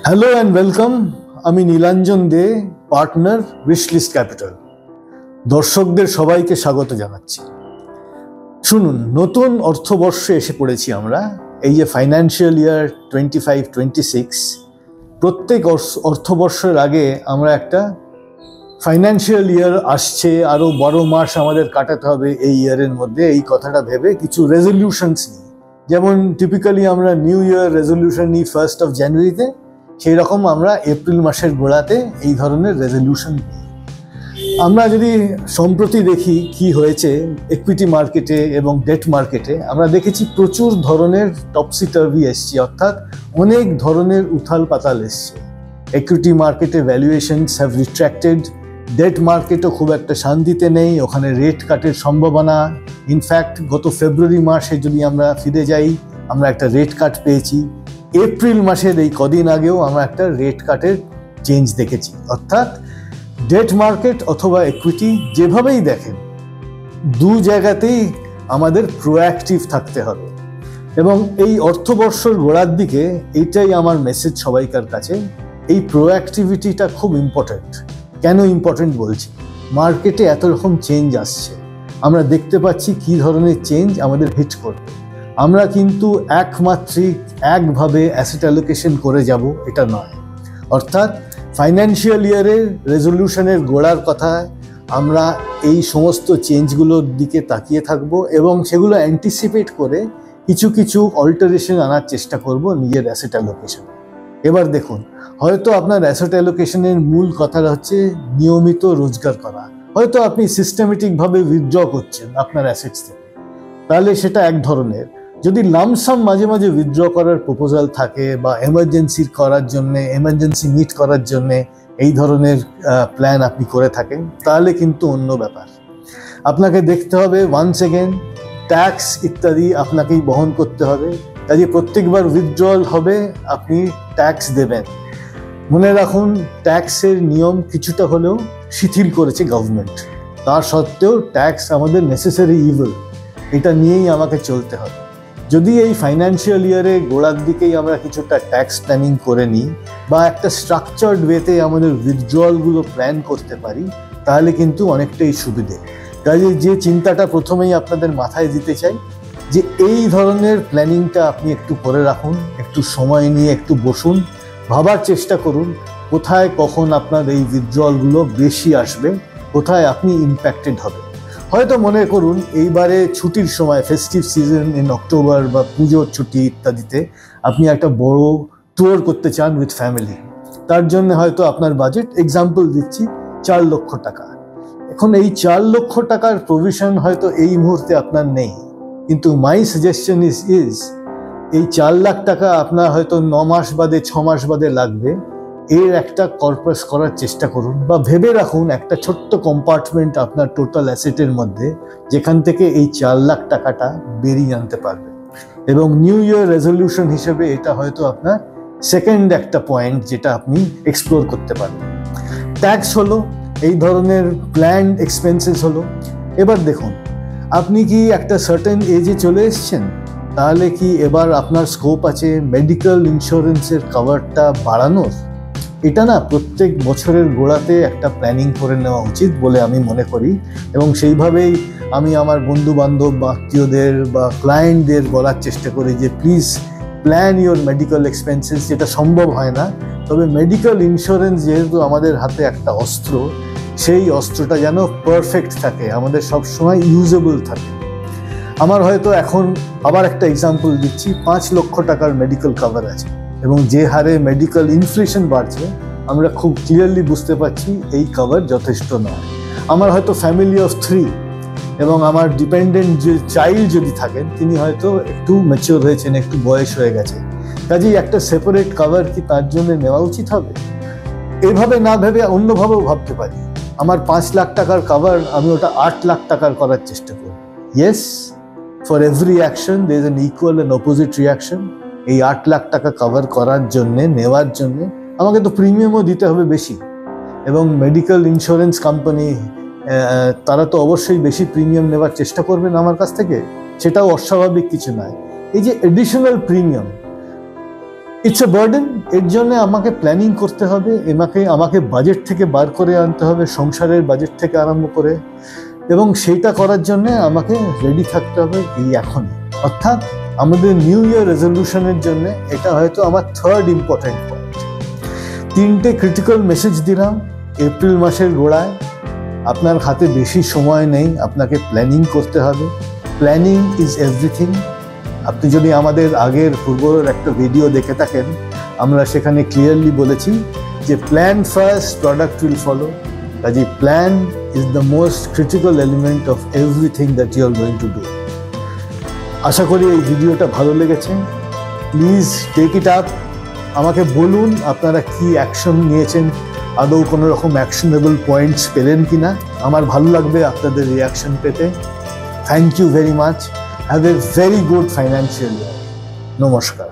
Hello and welcome. আমি নীলাঞ্জন দে, partner wishlist capital. দর্শকদের সবাইকে স্বাগত জানাচ্ছি। শুনুন, নতুন অর্থবর্ষে এসে পড়েছি আমরা। এই যে ফাইন্যান্সিয়াল ইয়ার 25-26, প্রত্যেক অর্থবর্ষের আগে আমরা একটা ফাইন্যান্সিয়াল ইয়ার আসছে, আরও 12 মাস আমাদের কাটাতে হবে এই ইয়ারের মধ্যে, এই কথাটা ভেবে কিছু রেজলিউশনস নিই। যেমন টিপিক্যালি আমরা নিউ ইয়ার রেজলিউশন নিই 1st of January-তে, সেই রকম আমরা এপ্রিল মাসের গোড়াতে এই ধরনের রেজলিউশন নিই। আমরা যদি সম্প্রতি দেখি কি হয়েছে ইকুইটি মার্কেটে এবং ডেট মার্কেটে, আমরা দেখেছি প্রচুর ধরনের টপসি টার্ভি এসছে, অর্থাৎ অনেক ধরনের উথাল পাতাল এসছে। ইকুইটি মার্কেটে ভ্যালুয়েশনস হ্যাভ রিট্র্যাক্টেড, ডেট মার্কেটও খুব একটা শান্তিতে নেই, ওখানে রেট কাটের সম্ভাবনা। ইনফ্যাক্ট গত ফেব্রুয়ারি মাসে যদি আমরা ফিরে যাই, আমরা একটা রেট কাট পেয়েছি। এপ্রিল মাসের এই কদিন আগেও আমরা একটা রেট কাটের চেঞ্জ দেখেছি। অর্থাৎ ডেট মার্কেট অথবা ইকুইটি যেভাবেই দেখেন, দু জায়গাতেই আমাদের প্রোঅ্যাক্টিভ থাকতে হবে। এবং এই অর্থবর্ষর গোড়ার দিকে এইটাই আমার মেসেজ সবাইকার কাছে, এই প্রোঅ্যাক্টিভিটিটা খুব ইম্পর্ট্যান্ট। কেন ইম্পর্ট্যান্ট বলছি? মার্কেটে এত রকম চেঞ্জ আসছে, আমরা দেখতে পাচ্ছি কি ধরনের চেঞ্জ আমাদের হিট করবে। আমরা কিন্তু একভাবে অ্যাসেট অ্যালোকেশন করে যাব এটা নয়। অর্থাৎ ফাইন্যান্সিয়াল ইয়ারের রেজলিউশনের গোড়ার কথায় আমরা এই সমস্ত চেঞ্জগুলোর দিকে তাকিয়ে থাকব এবং সেগুলো অ্যান্টিসিপেট করে কিছু কিছু অল্টারেশন আনার চেষ্টা করব নিজের অ্যাসেট অ্যালোকেশন। এবার দেখুন, হয়তো আপনার অ্যাসেট অ্যালোকেশনের মূল কথাটা হচ্ছে নিয়মিত রোজগার করা। হয়তো আপনি সিস্টেমেটিকভাবে উইথড্র করছেন আপনার অ্যাসেটস থেকে, তাহলে সেটা এক ধরনের। যদি লামসাম মাঝে মাঝে উইথড্র করার প্রপোজাল থাকে বা এমার্জেন্সি মিট করার জন্যে এই ধরনের প্ল্যান আপনি করে থাকেন, তাহলে কিন্তু অন্য ব্যাপার। আপনাকে দেখতে হবে ওয়ান্স এগেন ট্যাক্স ইত্যাদি আপনাকেই বহন করতে হবে। কাজে প্রত্যেকবার উইথড্রল হবে আপনি ট্যাক্স দেবেন। মনে রাখুন, ট্যাক্সের নিয়ম কিছুটা হলেও শিথিল করেছে গভর্নমেন্ট, তার সত্ত্বেও ট্যাক্স আমাদের নেসেসারি ইভিল, এটা নিয়েই আমাকে চলতে হবে। যদি এই ফাইন্যান্সিয়াল ইয়ারে গোড়ার দিকেই আমরা কিছুটা ট্যাক্স প্ল্যানিং করে নিই বা একটা স্ট্রাকচার্ড ওয়েতে আমাদের উইথড্রলগুলো প্ল্যান করতে পারি, তাহলে কিন্তু অনেকটাই সুবিধে। কাজে যে চিন্তাটা প্রথমেই আপনাদের মাথায় দিতে চাই, যে এই ধরনের প্ল্যানিংটা আপনি একটু করে রাখুন, একটু সময় নিয়ে একটু বসুন, ভাবার চেষ্টা করুন কোথায় কখন আপনার এই উইথড্রলগুলো বেশি আসবে, কোথায় আপনি ইম্প্যাক্টেড হবে। হয়তো মনে করুন এইবারে ছুটির সময়, ফেস্টিভ সিজন ইন অক্টোবর বা পুজোর ছুটি ইত্যাদিতে আপনি একটা বড় ট্যুর করতে চান উইথ ফ্যামিলি। তার জন্য হয়তো আপনার বাজেট, এক্সাম্পল দিচ্ছি, 4 লক্ষ টাকা। এখন এই 4 লক্ষ টাকার প্রভিশন হয়তো এই মুহূর্তে আপনার নেই, কিন্তু মাই সাজেশন ইজ এই 4 লাখ টাকা আপনার হয়তো 9 মাস বাদে 6 মাস বাদে লাগবে, এর একটা কর্পাস করার চেষ্টা করুন। বা ভেবে রাখুন একটা ছোট্ট কম্পার্টমেন্ট আপনার টোটাল অ্যাসেটের মধ্যে, যেখান থেকে এই 4 লাখ টাকাটা বেরিয়ে আনতে পারবে। এবং নিউ ইয়ার রেজলিউশন হিসেবে এটা হয়তো আপনার সেকেন্ড একটা পয়েন্ট যেটা আপনি এক্সপ্লোর করতে পারবেন। ট্যাক্স হলো, এই ধরনের প্ল্যান্ড এক্সপেন্সেস হলো। এবার দেখুন, আপনি কি একটা সার্টেন এজে চলে এসছেন, তাহলে কি এবার আপনার স্কোপ আছে মেডিকেল ইন্স্যুরেন্সের কভারটা বাড়ানোর? এটা না প্রত্যেক বছরের গোড়াতে একটা প্ল্যানিং করে নেওয়া উচিত বলে আমি মনে করি। এবং সেইভাবেই আমি আমার বন্ধু বান্ধব বা আত্মীয়দের বা ক্লায়েন্টদের বলার চেষ্টা করি যে please plan your medical expenses. যেটা সম্ভব হয় না, তবে মেডিকেল ইন্স্যুরেন্স যেহেতু আমাদের হাতে একটা অস্ত্র, সেই অস্ত্রটা যেন পারফেক্ট থাকে, আমাদের সবসময় ইউজেবল থাকে। আমার হয়তো এখন আবার একটা এক্সাম্পল দিচ্ছি, 5 লক্ষ টাকার মেডিকেল কভার আছে এবং যে হারে মেডিকেল ইনফ্লেশন বাড়ছে, আমরা খুব ক্লিয়ারলি বুঝতে পারছি এই কভার যথেষ্ট নয়। আমার হয়তো ফ্যামিলি অফ 3 এবং আমার ডিপেন্ডেন্ট যে চাইল্ড যদি থাকেন, তিনি হয়তো একটু ম্যাচিওর হয়েছেন, একটু বয়স হয়ে গেছে, কাজেই একটা সেপারেট কভার কি তার জন্য নেওয়া উচিত হবে? এভাবে না ভেবে অন্যভাবেও ভাবতে পারি, আমার 5 লাখ টাকার কভার, আমি ওটা 8 লাখ টাকার করার চেষ্টা করি। Yes, for every action there is an equal and opposite reaction. এই 8 লাখ টাকা কভার করার জন্যে, নেওয়ার জন্যে আমাকে তো প্রিমিয়ামও দিতে হবে বেশি, এবং মেডিকেল ইন্স্যুরেন্স কোম্পানি তারা তো অবশ্যই বেশি প্রিমিয়াম নেওয়ার চেষ্টা করবেন আমার কাছ থেকে, সেটাও অস্বাভাবিক কিছু নয়। এই যে additional premium, it's a burden. এর জন্য আমাকে প্ল্যানিং করতে হবে, আমাকে বাজেট থেকে বার করে আনতে হবে, সংসারের বাজেট থেকে আরম্ভ করে, এবং সেইটা করার জন্য আমাকে রেডি থাকতে হবে এই এখনই। অর্থাৎ আমাদের নিউ ইয়ার রেজলিউশনের জন্য এটা হয়তো আমার থার্ড ইম্পর্টেন্ট পয়েন্ট। 3টে ক্রিটিক্যাল মেসেজ দিলাম এপ্রিল মাসের গোড়ায়। আপনার হাতে বেশি সময় নেই, আপনাকে প্ল্যানিং করতে হবে। Planning is everything. আপনি যদি আমাদের আগের পূর্বের একটা ভিডিও দেখে থাকেন, আমরা সেখানে ক্লিয়ারলি বলেছি যে plan first, product will follow. কাজে plan is the most critical element of everything that you are going to do. আশা করি এই ভিডিওটা ভালো লেগেছে। Please take it up. আমাকে বলুন আপনারা কি অ্যাকশন নিয়েছেন, আদৌ কোনো রকম অ্যাকশনেবল পয়েন্টস পেলেন কিনা। আমার ভালো লাগবে আপনাদের রিয়াকশন পেতে। Thank you very much. Have a very good financial year. নমস্কার।